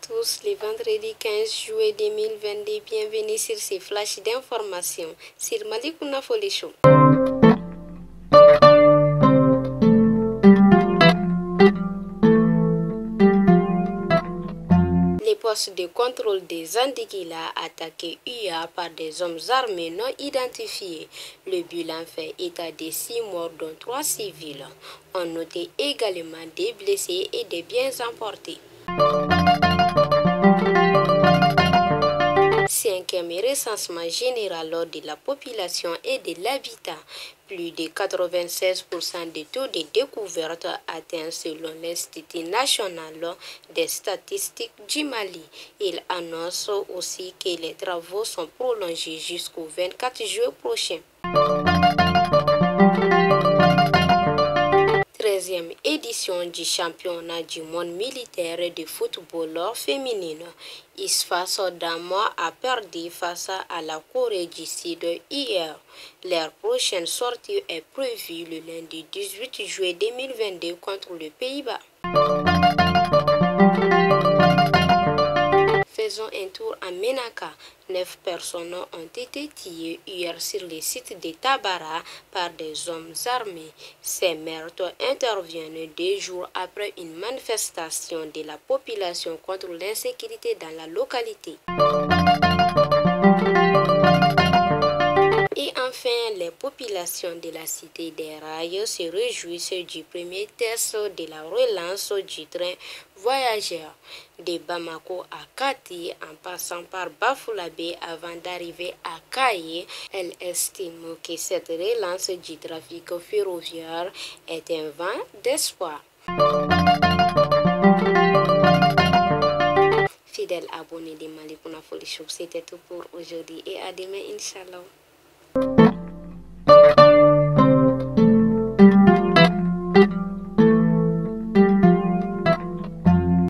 tous, le vendredi 15 juillet 2022, bienvenue sur ces flashs d'informations sur Malikouna Foli Show. Les postes de contrôle des Andikila attaqués hier par des hommes armés non identifiés. Le bilan fait état de 6 morts dont 3 civils. On notait également des blessés et des biens emportés. Cinquième recensement général de la population et de l'habitat. Plus de 96% des taux de découverte atteints selon l'Institut national des statistiques du Mali. Il annonce aussi que les travaux sont prolongés jusqu'au 24 juillet prochain. 13e édition du championnat du monde militaire de football féminin. ISFA Sodama a perdu face à la Corée du Sud hier. Leur prochaine sortie est prévue le lundi 18 juillet 2022 contre le Pays-Bas. Faisons un tour à Menaka. 9 personnes ont été tuées hier sur le site de Tabara par des hommes armés. Ces meurtres interviennent 2 jours après une manifestation de la population contre l'insécurité dans la localité. Et enfin, les populations de la cité des Rails se réjouissent du premier test de la relance du train voyageur de Bamako à Kati en passant par Bafouladé avant d'arriver à Kaye. Elle estime que cette relance du trafic ferroviaire est un vent d'espoir. Fidèles abonnés de Malikouna Foli Show, c'était tout pour aujourd'hui et à demain, Inch'Allah.